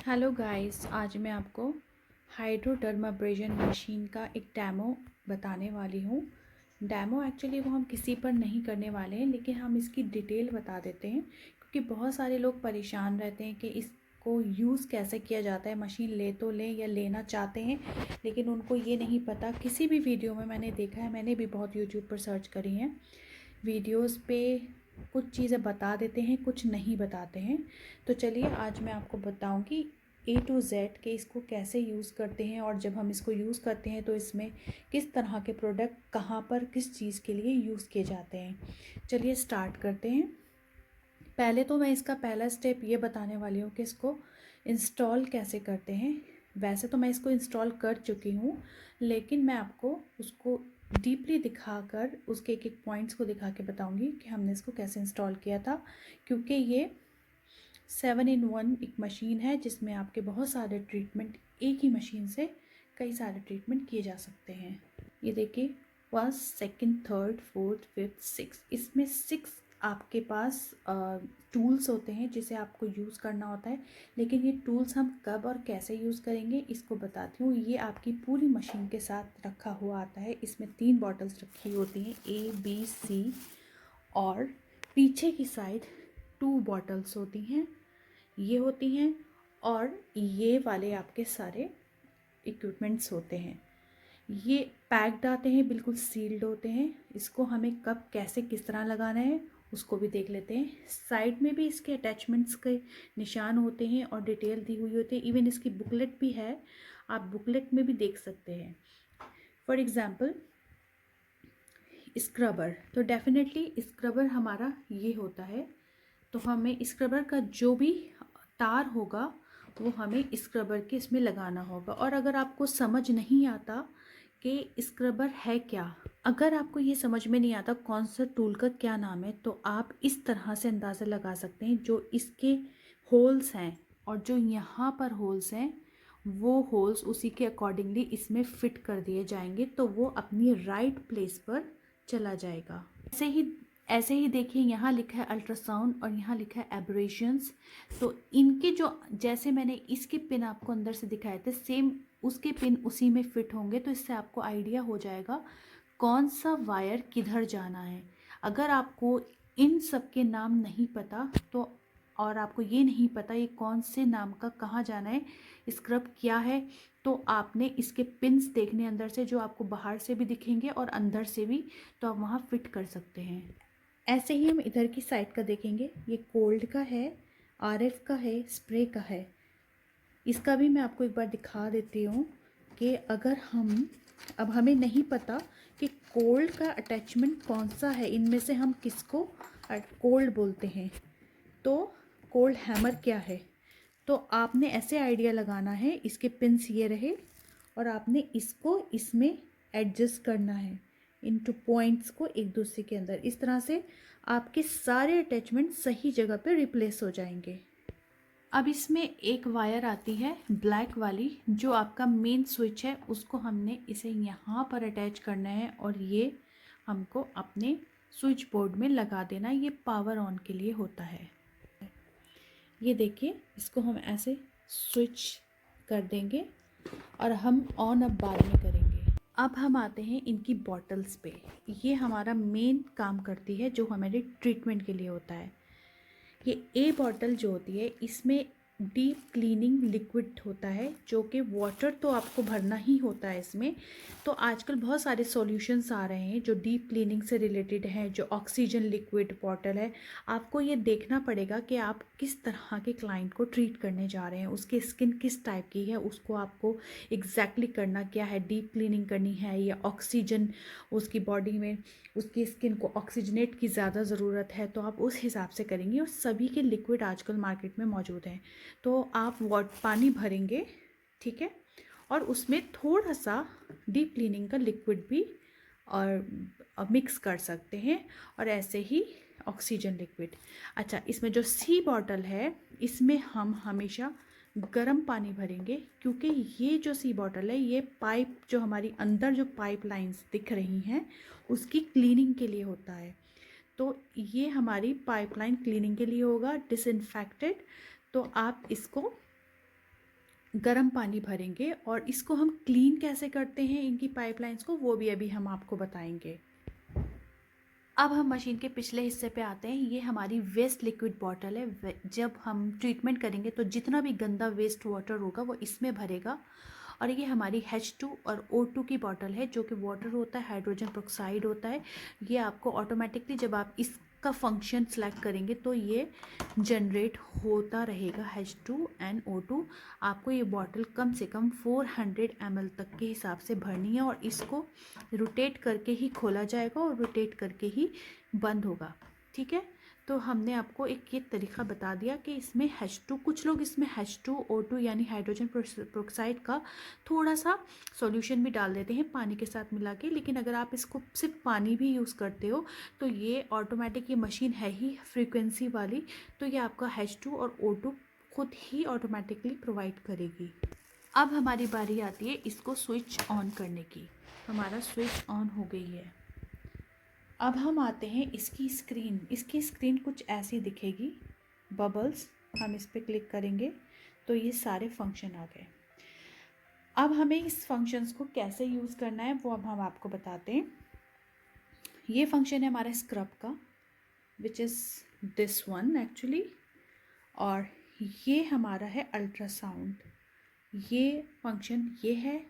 Hello guys, आज मैं आपको हाइड्रोडर्माब्रेजन मशीन का एक डेमो बताने वाली हूँ। डेमो एक्चुअली वो हम किसी पर नहीं करने वाले हैं, लेकिन हम इसकी डिटेल बता देते हैं क्योंकि बहुत सारे लोग परेशान रहते हैं कि इसको यूज़ कैसे किया जाता है। मशीन ले तो लें या लेना चाहते हैं, लेकिन उनको ये नहीं पता। किसी भी वीडियो में मैंने देखा है, मैंने भी बहुत यूट्यूब पर सर्च करी हैं वीडियोज़ पे, कुछ चीज़ें बता देते हैं, कुछ नहीं बताते हैं। तो चलिए आज मैं आपको बताऊंगी A to Z के इसको कैसे यूज़ करते हैं, और जब हम इसको यूज़ करते हैं तो इसमें किस तरह के प्रोडक्ट कहाँ पर किस चीज़ के लिए यूज़ किए जाते हैं। चलिए स्टार्ट करते हैं। पहले तो मैं इसका पहला स्टेप ये बताने वाली हूँ कि इसको इंस्टॉल कैसे करते हैं। वैसे तो मैं इसको इंस्टॉल कर चुकी हूँ, लेकिन मैं आपको उसको डीपली दिखाकर उसके एक एक पॉइंट्स को दिखा के बताऊँगी कि हमने इसको कैसे इंस्टॉल किया था। क्योंकि ये 7-in-1 एक मशीन है जिसमें आपके बहुत सारे ट्रीटमेंट एक ही मशीन से कई सारे ट्रीटमेंट किए जा सकते हैं। ये देखिए, first, second, third, fourth, fifth, six, इसमें 6 आपके पास टूल्स होते हैं जिसे आपको यूज़ करना होता है। लेकिन ये टूल्स हम कब और कैसे यूज़ करेंगे इसको बताती हूँ। ये आपकी पूरी मशीन के साथ रखा हुआ आता है। इसमें 3 बॉटल्स रखी होती हैं, A, B, C, और पीछे की साइड 2 बॉटल्स होती हैं, ये होती हैं, और ये वाले आपके सारे इक्विपमेंट्स होते हैं। ये पैक्ड आते हैं, बिल्कुल सील्ड होते हैं। इसको हमें कब कैसे किस तरह लगाना है उसको भी देख लेते हैं। साइड में भी इसके अटैचमेंट्स के निशान होते हैं और डिटेल दी हुई होती है। इवन इसकी बुकलेट भी है, आप बुकलेट में भी देख सकते हैं। फॉर एग्ज़ाम्पल स्क्रबर, तो डेफिनेटली स्क्रबर हमारा ये होता है। तो हमें स्क्रबर का जो भी तार होगा वो हमें स्क्रबर के इसमें लगाना होगा। और अगर आपको समझ नहीं आता कि स्क्रबर है क्या, अगर आपको ये समझ में नहीं आता कौन सा टूल का क्या नाम है, तो आप इस तरह से अंदाज़ा लगा सकते हैं। जो इसके होल्स हैं और जो यहाँ पर होल्स हैं, वो होल्स उसी के अकॉर्डिंगली इसमें फिट कर दिए जाएंगे, तो वो अपनी राइट प्लेस पर चला जाएगा। ऐसे ही देखिए, यहाँ लिखा है अल्ट्रासाउंड और यहाँ लिखा है एब्रेशंस। तो इनके जो, जैसे मैंने इसके पिन आपको अंदर से दिखाए थे, सेम उसके पिन उसी में फिट होंगे। तो इससे आपको आइडिया हो जाएगा कौन सा वायर किधर जाना है। अगर आपको इन सब के नाम नहीं पता तो, और आपको ये नहीं पता ये कौन से नाम का कहाँ जाना है, स्क्रब क्या है, तो आपने इसके पिन्स देखने अंदर से, जो आपको बाहर से भी दिखेंगे और अंदर से भी, तो आप वहाँ फिट कर सकते हैं। ऐसे ही हम इधर की साइड का देखेंगे। ये कोल्ड का है, RF का है, स्प्रे का है। इसका भी मैं आपको एक बार दिखा देती हूँ कि अगर अब हमें नहीं पता कि कोल्ड का अटैचमेंट कौन सा है, इनमें से हम किसको कोल्ड बोलते हैं, तो कोल्ड हैमर क्या है, तो आपने ऐसे आइडिया लगाना है। इसके पिन्स ये रहे और आपने इसको इसमें एडजस्ट करना है, इन 2 पॉइंट्स को एक दूसरे के अंदर। इस तरह से आपके सारे अटैचमेंट सही जगह पे रिप्लेस हो जाएंगे। अब इसमें एक वायर आती है ब्लैक वाली, जो आपका मेन स्विच है, उसको हमने इसे यहाँ पर अटैच करना है और ये हमको अपने स्विच बोर्ड में लगा देना। ये पावर ऑन के लिए होता है। ये देखिए, इसको हम ऐसे स्विच कर देंगे और हम ऑन अब बाद में करेंगे। अब हम आते हैं इनकी बॉटल्स पे। ये हमारा मेन काम करती है, जो हमारे ट्रीटमेंट के लिए होता है। ये A बॉटल जो होती है, इसमें डीप क्लीनिंग लिक्विड होता है, जो कि वाटर तो आपको भरना ही होता है इसमें। तो आजकल बहुत सारे सॉल्यूशंस आ रहे हैं जो डीप क्लीनिंग से रिलेटेड हैं, जो ऑक्सीजन लिक्विड बॉटल है। आपको ये देखना पड़ेगा कि आप किस तरह के क्लाइंट को ट्रीट करने जा रहे हैं, उसकी स्किन किस टाइप की है, उसको आपको एग्जैक्टली करना क्या है, डीप क्लीनिंग करनी है या ऑक्सीजन, उसकी बॉडी में उसकी स्किन को ऑक्सीजनेट की ज़्यादा ज़रूरत है, तो आप उस हिसाब से करेंगे। और सभी के लिक्विड आजकल मार्केट में मौजूद हैं, तो आप पानी भरेंगे, ठीक है, और उसमें थोड़ा सा डीप क्लीनिंग का लिक्विड भी और मिक्स कर सकते हैं, और ऐसे ही ऑक्सीजन लिक्विड। अच्छा, इसमें जो C बॉटल है, इसमें हम हमेशा गर्म पानी भरेंगे, क्योंकि ये जो C बॉटल है, ये पाइप, जो हमारी अंदर जो पाइप लाइंस दिख रही हैं, उसकी क्लीनिंग के लिए होता है। तो ये हमारी पाइपलाइन क्लीनिंग के लिए होगा, डिसइंफेक्टेड। तो आप इसको गर्म पानी भरेंगे और इसको हम क्लीन कैसे करते हैं इनकी पाइपलाइंस को, वो भी अभी हम आपको बताएंगे। अब हम मशीन के पिछले हिस्से पे आते हैं। ये हमारी वेस्ट लिक्विड बॉटल है। जब हम ट्रीटमेंट करेंगे तो जितना भी गंदा वेस्ट वाटर होगा वो इसमें भरेगा। और ये हमारी H2 और O2 की बॉटल है, जो कि वाटर होता है, हाइड्रोजन पेरोक्साइड होता है। ये आपको ऑटोमेटिकली जब आप इसका फंक्शन सेलेक्ट करेंगे तो ये जनरेट होता रहेगा H2 एंड O2। आपको ये बॉटल कम से कम 400 ml तक के हिसाब से भरनी है और इसको रोटेट करके ही खोला जाएगा और रोटेट करके ही बंद होगा। ठीक है, तो हमने आपको एक ये तरीका बता दिया कि इसमें H2, कुछ लोग इसमें H2O2 यानी हाइड्रोजन पेरोक्साइड का थोड़ा सा सॉल्यूशन भी डाल देते हैं पानी के साथ मिला के। लेकिन अगर आप इसको सिर्फ पानी भी यूज़ करते हो तो ये ऑटोमेटिक, ये मशीन है ही फ्रीक्वेंसी वाली, तो ये आपका H2 और O2 खुद ही ऑटोमेटिकली प्रोवाइड करेगी। अब हमारी बारी आती है इसको स्विच ऑन करने की। हमारा स्विच ऑन हो गई है। अब हम आते हैं इसकी स्क्रीन। इसकी स्क्रीन कुछ ऐसी दिखेगी, बबल्स। हम इस पर क्लिक करेंगे तो ये सारे फंक्शन आ गए। अब हमें इस फंक्शंस को कैसे यूज़ करना है वो अब हम आपको बताते हैं। ये फंक्शन है हमारा स्क्रब का, which is this one actually. और ये हमारा है अल्ट्रासाउंड, ये फंक्शन ये है।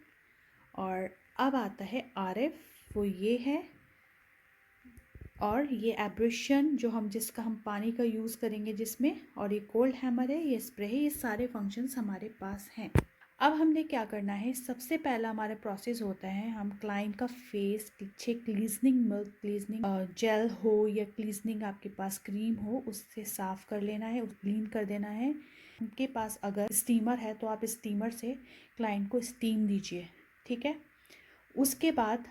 और अब आता है RF, वो ये है। और ये एब्रेशन जो जिसका हम पानी का यूज़ करेंगे जिसमें, और ये कोल्ड हैमर है, ये स्प्रे है। ये सारे फंक्शंस हमारे पास हैं। अब हमने क्या करना है, सबसे पहला हमारा प्रोसेस होता है, हम क्लाइंट का फेस अच्छे क्लीजनिंग मिल्क क्लीजनिंग जेल हो या क्लीजनिंग आपके पास क्रीम हो, उससे साफ़ कर लेना है, क्लीन कर देना है। उनके पास अगर स्टीमर है तो आप स्टीमर से क्लाइंट को स्टीम दीजिए। ठीक है, उसके बाद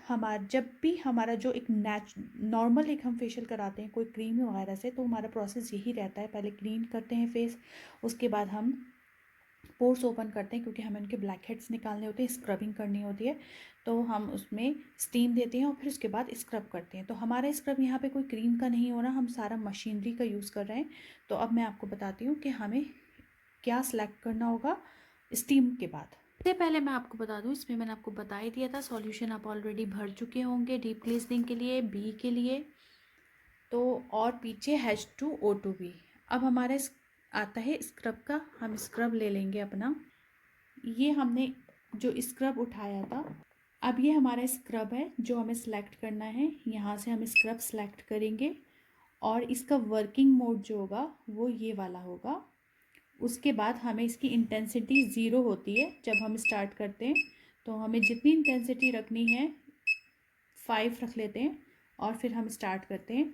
जब भी हमारा जो एक नॉर्मल एक हम फेशियल कराते हैं कोई क्रीम वगैरह से, तो हमारा प्रोसेस यही रहता है, पहले क्लीन करते हैं फेस, उसके बाद हम पोर्स ओपन करते हैं क्योंकि हमें उनके ब्लैक हेड्स निकालने होते हैं, स्क्रबिंग करनी होती है, तो हम उसमें स्टीम देते हैं और फिर उसके बाद स्क्रब करते हैं। तो हमारा स्क्रब यहाँ पे कोई क्रीम का नहीं हो रहा, हम सारा मशीनरी का यूज़ कर रहे हैं। तो अब मैं आपको बताती हूँ कि हमें क्या सिलेक्ट करना होगा स्टीम के बाद। इससे पहले मैं आपको बता दूं, इसमें मैंने आपको बता ही दिया था, सॉल्यूशन आप ऑलरेडी भर चुके होंगे डीप क्लीजनिंग के लिए, बी के लिए, तो और पीछे H2O2 भी। अब हमारे आता है स्क्रब का, हम स्क्रब ले लेंगे अपना। ये हमने जो स्क्रब उठाया था, अब ये हमारा स्क्रब है जो हमें सिलेक्ट करना है। यहाँ से हम स्क्रब सेलेक्ट करेंगे और इसका वर्किंग मोड जो होगा वो ये वाला होगा। उसके बाद हमें इसकी इंटेंसिटी 0 होती है जब हम स्टार्ट करते हैं, तो हमें जितनी इंटेंसिटी रखनी है 5 रख लेते हैं और फिर हम स्टार्ट करते हैं।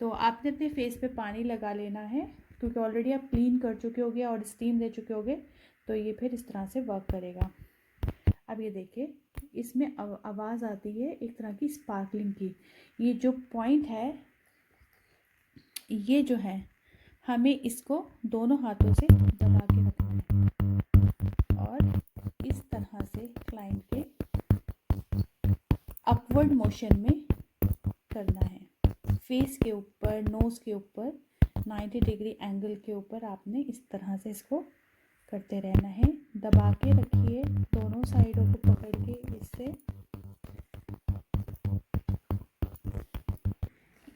तो आपने अपने फेस पे पानी लगा लेना है क्योंकि ऑलरेडी आप क्लीन कर चुके होगे और स्टीम दे चुके होगे, तो ये फिर इस तरह से वर्क करेगा। अब ये देखिए, इसमें आवाज़ आती है एक तरह की स्पार्कलिंग की। ये जो पॉइंट है, ये जो है, हमें इसको दोनों हाथों से दबा के रखना है और इस तरह से क्लाइंट के अपवर्ड मोशन में करना है। फेस के ऊपर, नोज़ के ऊपर 90 डिग्री एंगल के ऊपर आपने इस तरह से इसको करते रहना है। दबा के रखिए, दोनों साइडों को पकड़ के इससे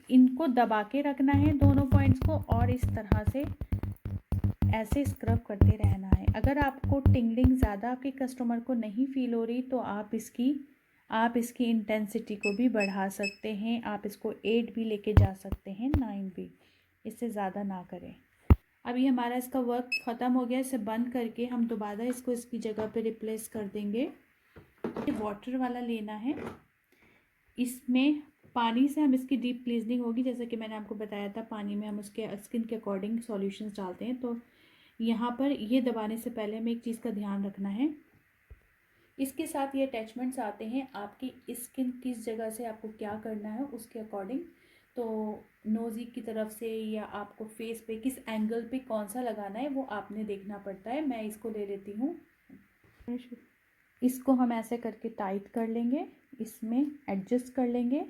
इनको दबा के रखना है दोनों पॉइंट्स को, और इस तरह से ऐसे स्क्रब करते रहना है। अगर आपको टिंगलिंग ज़्यादा आपके कस्टमर को नहीं फील हो रही तो आप इसकी इंटेंसिटी को भी बढ़ा सकते हैं। आप इसको 8 भी लेके जा सकते हैं, 9 भी, इससे ज़्यादा ना करें। अभी हमारा इसका वर्क ख़त्म हो गया। इसे बंद करके हम दोबारा इसको इसकी जगह पे रिप्लेस कर देंगे। वाटर वाला लेना है, इसमें पानी से हम इसकी डीप क्लीजनिंग होगी। जैसे कि मैंने आपको बताया था, पानी में हम उसके स्किन के अकॉर्डिंग सॉल्यूशंस डालते हैं। तो यहाँ पर ये दबाने से पहले हमें एक चीज़ का ध्यान रखना है, इसके साथ ये अटैचमेंट्स आते हैं, आपकी स्किन किस जगह से आपको क्या करना है उसके अकॉर्डिंग। तो नोज़ी की तरफ से या आपको फेस पे किस एंगल पे कौन सा लगाना है वो आपने देखना पड़ता है। मैं इसको ले लेती हूँ, इसको हम ऐसे करके टाइट कर लेंगे, इसमें एडजस्ट कर लेंगे।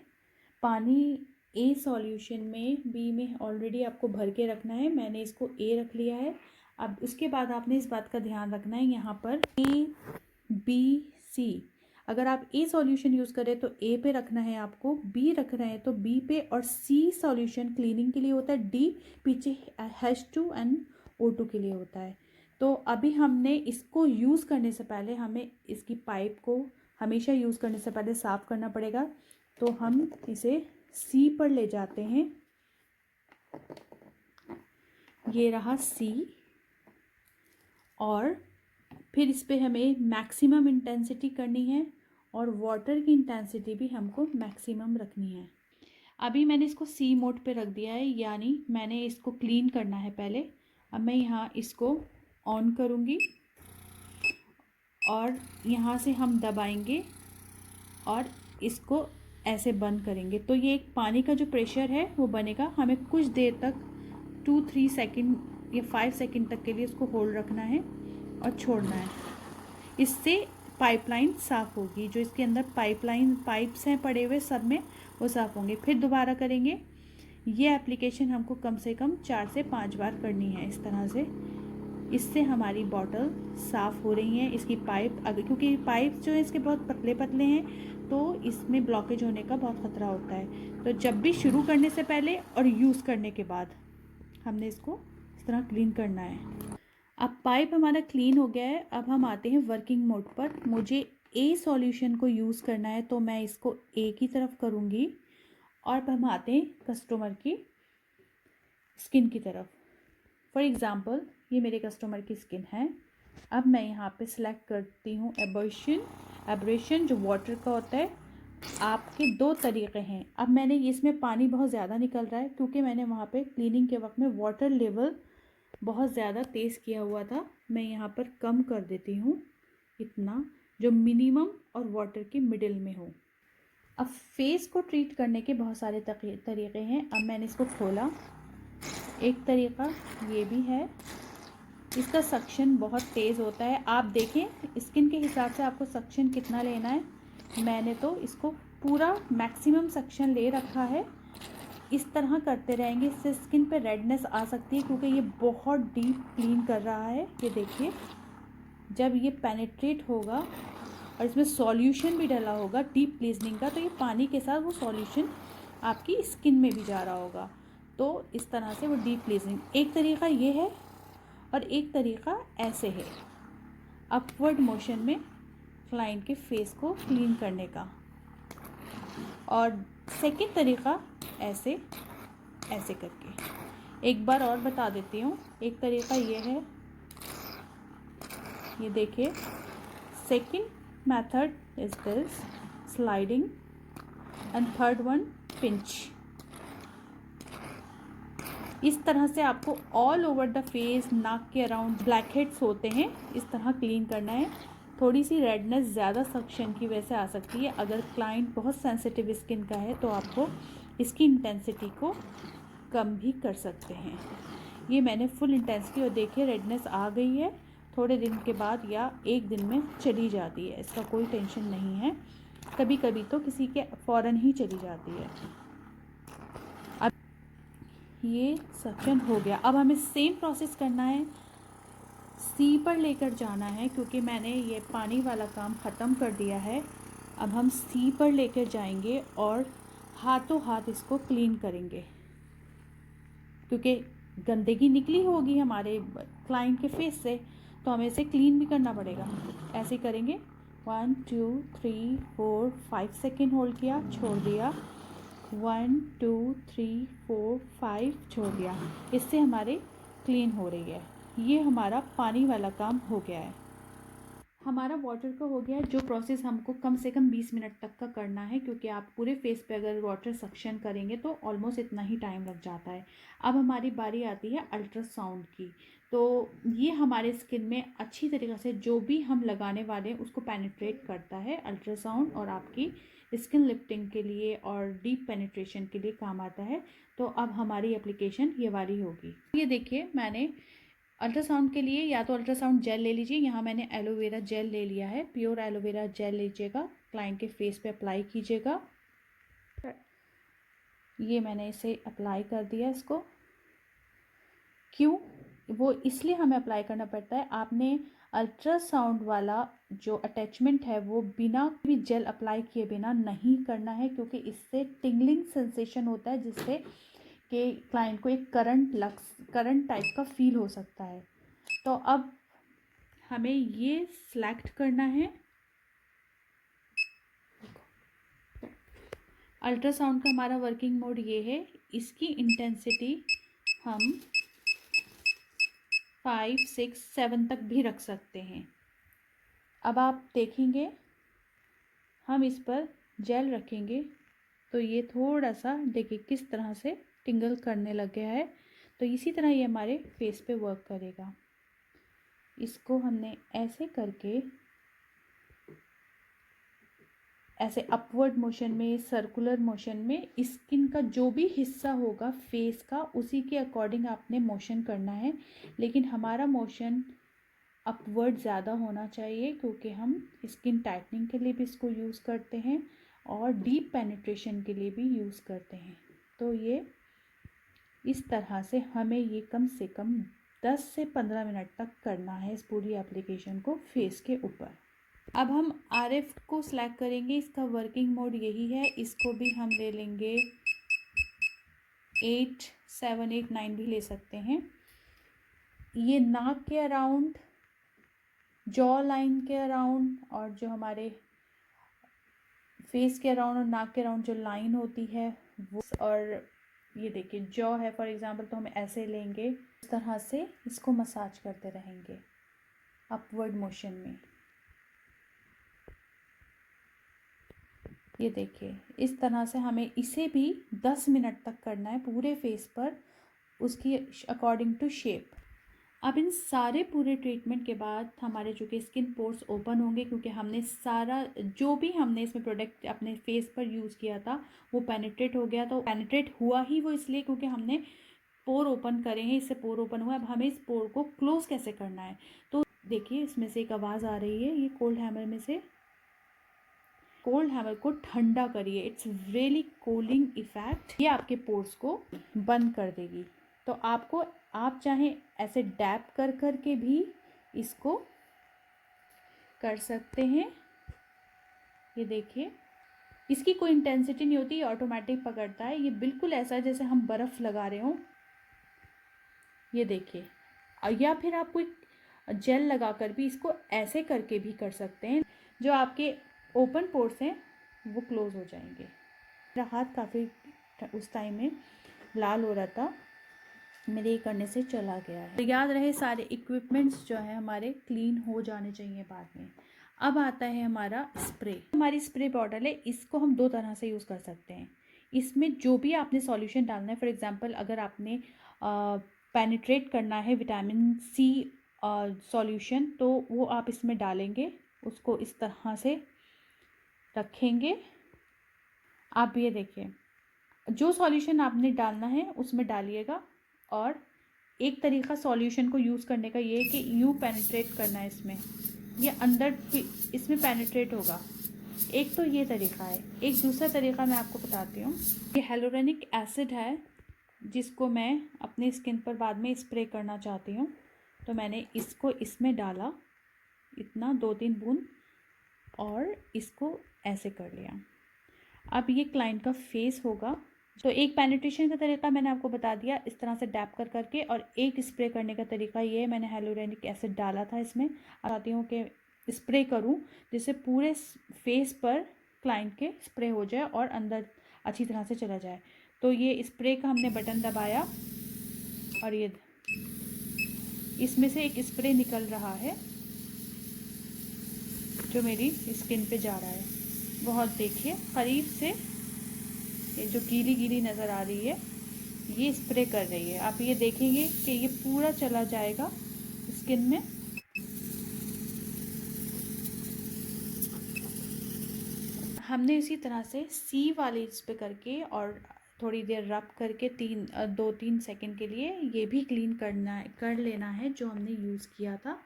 पानी ए सॉल्यूशन में, बी में ऑलरेडी आपको भर के रखना है, मैंने इसको ए रख लिया है। अब उसके बाद आपने इस बात का ध्यान रखना है, यहाँ पर ABC, अगर आप ए सॉल्यूशन यूज़ करें तो ए पे रखना है आपको, बी रख रहे हैं तो बी पे, और सी सॉल्यूशन क्लीनिंग के लिए होता है, डी पीछे H2NO2 के लिए होता है। तो अभी हमने इसको यूज़ करने से पहले हमें इसकी पाइप को हमेशा यूज़ करने से पहले साफ़ करना पड़ेगा। तो हम इसे सी पर ले जाते हैं, ये रहा सी, और फिर इस पे हमें मैक्सिमम इंटेंसिटी करनी है और वाटर की इंटेंसिटी भी हमको मैक्सिमम रखनी है। अभी मैंने इसको सी मोड पे रख दिया है, यानी मैंने इसको क्लीन करना है पहले। अब मैं यहाँ इसको ऑन करूँगी और यहाँ से हम दबाएंगे और इसको ऐसे बंद करेंगे, तो ये एक पानी का जो प्रेशर है वो बनेगा। हमें कुछ देर तक 2-3 सेकंड या 5 सेकंड तक के लिए इसको होल्ड रखना है और छोड़ना है। इससे पाइपलाइन साफ़ होगी, जो इसके अंदर पाइप्स हैं पड़े हुए सब में, वो साफ़ होंगे। फिर दोबारा करेंगे। ये एप्लीकेशन हमको कम से कम 4 से 5 बार करनी है इस तरह से। इससे हमारी बॉटल साफ़ हो रही है। इसकी पाइप, अगर क्योंकि पाइप जो है इसके बहुत पतले पतले हैं तो इसमें ब्लॉकेज होने का बहुत ख़तरा होता है। तो जब भी शुरू करने से पहले और यूज़ करने के बाद हमने इसको इस तरह क्लीन करना है। अब पाइप हमारा क्लीन हो गया है। अब हम आते हैं वर्किंग मोड पर। मुझे ए सॉल्यूशन को यूज़ करना है तो मैं इसको ए की तरफ करूँगी, और अब हम आते हैं कस्टमर की स्किन की तरफ। फॉर एग्ज़ाम्पल ये मेरे कस्टमर की स्किन है। अब मैं यहाँ पे सिलेक्ट करती हूँ एब्रेशन जो वाटर का होता है। आपके 2 तरीक़े हैं। अब मैंने इसमें पानी बहुत ज़्यादा निकल रहा है क्योंकि मैंने वहाँ पे क्लीनिंग के वक्त में वाटर लेवल बहुत ज़्यादा तेज़ किया हुआ था। मैं यहाँ पर कम कर देती हूँ इतना, जो मिनिमम और वाटर के मिडिल में हो। अब फेस को ट्रीट करने के बहुत सारे तरीक़े हैं। अब मैंने इसको खोला। एक तरीक़ा ये भी है, इसका सक्शन बहुत तेज़ होता है। आप देखें स्किन के हिसाब से आपको सक्शन कितना लेना है। मैंने तो इसको पूरा मैक्सिमम सक्शन ले रखा है। इस तरह करते रहेंगे, इससे स्किन पे रेडनेस आ सकती है क्योंकि ये बहुत डीप क्लीन कर रहा है। ये देखिए, जब ये पेनिट्रेट होगा और इसमें सॉल्यूशन भी डला होगा डीप क्लीजनिंग का, तो ये पानी के साथ वो सॉल्यूशन आपकी स्किन में भी जा रहा होगा। तो इस तरह से वो डीप क्लीजनिंग, एक तरीक़ा ये है और एक तरीक़ा ऐसे है, अपवर्ड मोशन में क्लाइंट के फेस को क्लीन करने का। और सेकंड तरीक़ा ऐसे करके। एक बार और बता देती हूँ। एक तरीक़ा ये है, ये देखिए। Second method is this sliding, and third one pinch. इस तरह से आपको ऑल ओवर द फेस, नाक के अराउंड ब्लैक हेड्स होते हैं, इस तरह क्लीन करना है। थोड़ी सी रेडनेस ज़्यादा सक्शन की वजह से आ सकती है। अगर क्लाइंट बहुत सेंसिटिव स्किन का है तो आपको इसकी इंटेंसिटी को कम भी कर सकते हैं। ये मैंने फुल इंटेंसिटी, और देखिए रेडनेस आ गई है। थोड़े दिन के बाद या एक दिन में चली जाती है, इसका कोई टेंशन नहीं है। कभी कभी तो किसी के फ़ौरन ही चली जाती है। अब ये सक्शन हो गया। अब हमें सेम प्रोसेस करना है, सी पर लेकर जाना है क्योंकि मैंने ये पानी वाला काम ख़त्म कर दिया है। अब हम सी पर लेकर जाएंगे और हाथों हाथ इसको क्लीन करेंगे क्योंकि गंदगी निकली होगी हमारे क्लाइंट के फेस से, तो हमें इसे क्लीन भी करना पड़ेगा। ऐसे करेंगे। 1 2 3 4 5 सेकेंड होल्ड किया, छोड़ दिया। 1 2 3 4 5 छोड़ दिया। इससे हमारे क्लीन हो रही है। ये हमारा पानी वाला काम हो गया है। हमारा वाटर का हो गया है। जो प्रोसेस हमको कम से कम 20 मिनट तक का करना है, क्योंकि आप पूरे फेस पे अगर वाटर सक्शन करेंगे तो ऑलमोस्ट इतना ही टाइम लग जाता है। अब हमारी बारी आती है अल्ट्रासाउंड की। तो ये हमारे स्किन में अच्छी तरीक़े से जो भी हम लगाने वाले हैं उसको पेनिट्रेट करता है अल्ट्रासाउंड, और आपकी स्किन लिफ्टिंग के लिए और डीप पेनिट्रेशन के लिए काम आता है। तो अब हमारी एप्लीकेशन ये वाली होगी। ये देखिए, मैंने अल्ट्रासाउंड के लिए या तो अल्ट्रासाउंड जेल ले लीजिए। यहाँ मैंने एलोवेरा जेल ले लिया है, प्योर एलोवेरा जेल लीजिएगा, क्लाइंट के फेस पे अप्लाई कीजिएगा। ये मैंने इसे अप्लाई कर दिया इसको। क्यों? वो इसलिए हमें अप्लाई करना पड़ता है। आपने अल्ट्रासाउंड वाला जो अटैचमेंट है वो बिना भी जेल अप्लाई किए बिना नहीं करना है, क्योंकि इससे टिंगलिंग सेंसेशन होता है जिससे कि क्लाइंट को एक करंट टाइप का फील हो सकता है। तो अब हमें ये सिलेक्ट करना है। अल्ट्रासाउंड का हमारा वर्किंग मोड ये है। इसकी इंटेंसिटी हम 5, 6, 7 तक भी रख सकते हैं। अब आप देखेंगे हम इस पर जेल रखेंगे तो ये थोड़ा सा देखिए किस तरह से टिंगल करने लग गया है। तो इसी तरह ये हमारे फेस पे वर्क करेगा। इसको हमने ऐसे करके, ऐसे अपवर्ड मोशन में, सर्कुलर मोशन में स्किन का जो भी हिस्सा होगा फेस का उसी के अकॉर्डिंग आपने मोशन करना है। लेकिन हमारा मोशन अपवर्ड ज़्यादा होना चाहिए, क्योंकि हम स्किन टाइटनिंग के लिए भी इसको यूज़ करते हैं और डीप पेनिट्रेशन के लिए भी यूज़ करते हैं। तो ये इस तरह से हमें ये कम से कम 10 से 15 मिनट तक करना है इस पूरी एप्लीकेशन को फेस के ऊपर। अब हम RF को सिलेक्ट करेंगे। इसका वर्किंग मोड यही है। इसको भी हम ले लेंगे 8, 7, 8, 9 भी ले सकते हैं। ये नाक के अराउंड, जॉ लाइन के अराउंड और जो हमारे फेस के अराउंड और नाक के अराउंड जो लाइन होती है वो, और ये देखिए जॉ है फॉर एग्जांपल, तो हम ऐसे लेंगे, इस तरह से इसको मसाज करते रहेंगे अपवर्ड मोशन में। ये देखिए इस तरह से हमें इसे भी 10 मिनट तक करना है पूरे फेस पर, उसकी अकॉर्डिंग टू शेप। अब इन सारे पूरे ट्रीटमेंट के बाद हमारे जो कि स्किन पोर्स ओपन होंगे, क्योंकि हमने सारा जो भी हमने इसमें प्रोडक्ट अपने फेस पर यूज़ किया था वो पेनिट्रेट हो गया। तो पेनिट्रेट हुआ ही वो इसलिए क्योंकि हमने पोर ओपन करे हैं, इससे पोर ओपन हुआ। अब हमें इस पोर को क्लोज कैसे करना है, तो देखिए इसमें से एक आवाज़ आ रही है, ये कोल्ड हैमर में से। कोल्ड हैमर को ठंडा करिए, इट्स रियली कूलिंग इफ़ेक्ट, ये आपके पोर्स को बंद कर देगी। तो आपको, आप चाहें ऐसे डैप कर कर के भी इसको कर सकते हैं। ये देखिए इसकी कोई इंटेंसिटी नहीं होती, ऑटोमेटिक पकड़ता है। ये बिल्कुल ऐसा है जैसे हम बर्फ़ लगा रहे हों। ये देखिए, या फिर आप कोई जेल लगा कर भी इसको ऐसे करके भी कर सकते हैं। जो आपके ओपन पोर्स हैं वो क्लोज हो जाएंगे। मेरा हाथ काफ़ी उस टाइम में लाल हो रहा था, मेरे ये करने से चला गया है। तो याद रहे सारे इक्विपमेंट्स जो है हमारे क्लीन हो जाने चाहिए बाद में। अब आता है हमारा स्प्रे। हमारी स्प्रे बॉटल है, इसको हम 2 तरह से यूज़ कर सकते हैं। इसमें जो भी आपने सॉल्यूशन डालना है, फॉर एग्जांपल अगर आपने पेनिट्रेट करना है विटामिन C सॉल्यूशन, तो वो आप इसमें डालेंगे, उसको इस तरह से रखेंगे। आप ये देखिए जो सॉल्यूशन आपने डालना है उसमें डालिएगा, और एक तरीका सॉल्यूशन को यूज़ करने का ये है कि यूँ पेनिट्रेट करना है इसमें, ये अंदर इसमें पेनिट्रेट होगा। एक तो ये तरीका है। एक दूसरा तरीका मैं आपको बताती हूँ। ये हेलोरेनिक एसिड है जिसको मैं अपनी स्किन पर बाद में स्प्रे करना चाहती हूँ, तो मैंने इसको इसमें डाला, इतना 2-3 बूंद, और इसको ऐसे कर लिया। अब ये क्लाइंट का फेस होगा। तो एक पेनिट्रेशन का तरीका मैंने आपको बता दिया, इस तरह से डैप कर करके, और एक स्प्रे करने का तरीका ये है, मैंने हेलोरेनिक एसिड डाला था इसमें। चाहती हूँ कि स्प्रे करूँ जिससे पूरे फेस पर क्लाइंट के स्प्रे हो जाए और अंदर अच्छी तरह से चला जाए। तो ये स्प्रे का हमने बटन दबाया और ये इसमें से एक स्प्रे निकल रहा है जो मेरी स्किन पे जा रहा है। बहुत देखिए करीब से, ये जो गीली गीली नज़र आ रही है ये स्प्रे कर रही है। आप ये देखेंगे कि ये पूरा चला जाएगा स्किन में। हमने इसी तरह से C वाले इस पे करके और थोड़ी देर रब करके 2-3 सेकंड के लिए ये भी क्लीन कर लेना है जो हमने यूज़ किया था।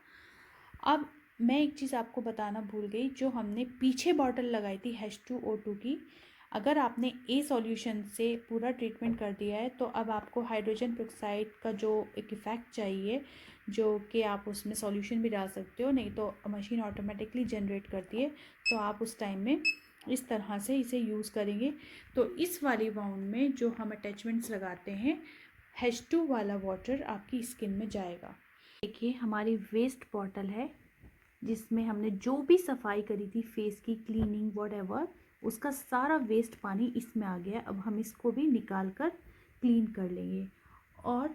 अब मैं एक चीज़ आपको बताना भूल गई, जो हमने पीछे बॉटल लगाई थी H2O2 की, अगर आपने ए सॉल्यूशन से पूरा ट्रीटमेंट कर दिया है तो अब आपको हाइड्रोजन पेरोक्साइड का जो एक इफ़ेक्ट चाहिए, जो कि आप उसमें सॉल्यूशन भी डाल सकते हो, नहीं तो मशीन ऑटोमेटिकली जनरेट करती है, तो आप उस टाइम में इस तरह से इसे यूज़ करेंगे। तो इस वाली बाउंड में जो हम अटैचमेंट्स लगाते हैं, H2 वाला वाटर आपकी स्किन में जाएगा। देखिए हमारी वेस्ट बॉटल है जिसमें हमने जो भी सफाई करी थी, फेस की क्लीनिंग व्हाटएवर, उसका सारा वेस्ट पानी इसमें आ गया। अब हम इसको भी निकाल कर क्लीन कर लेंगे। और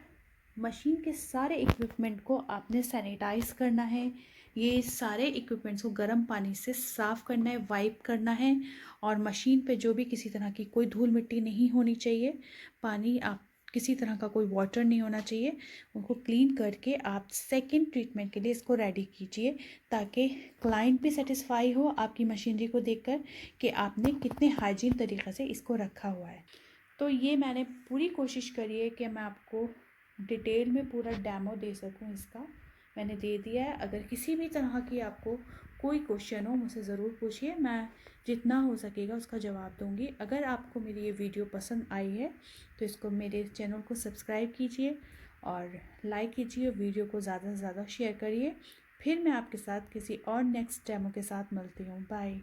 मशीन के सारे इक्विपमेंट को आपने सैनिटाइज करना है। ये सारे इक्विपमेंट्स को गर्म पानी से साफ़ करना है, वाइप करना है, और मशीन पे जो भी किसी तरह की कोई धूल मिट्टी नहीं होनी चाहिए। पानी आप किसी तरह का कोई वाटर नहीं होना चाहिए। उनको क्लीन करके आप सेकंड ट्रीटमेंट के लिए इसको रेडी कीजिए, ताकि क्लाइंट भी सेटिस्फाई हो आपकी मशीनरी को देखकर कि आपने कितने हाइजीन तरीक़े से इसको रखा हुआ है। तो ये मैंने पूरी कोशिश करी है कि मैं आपको डिटेल में पूरा डेमो दे सकूं। इसका मैंने दे दिया है। अगर किसी भी तरह की आपको कोई क्वेश्चन हो मुझसे ज़रूर पूछिए, मैं जितना हो सकेगा उसका जवाब दूंगी। अगर आपको मेरी ये वीडियो पसंद आई है तो इसको, मेरे चैनल को सब्सक्राइब कीजिए और लाइक कीजिए, वीडियो को ज़्यादा से ज़्यादा शेयर करिए। फिर मैं आपके साथ किसी और नेक्स्ट डेमो के साथ मिलती हूँ। बाय।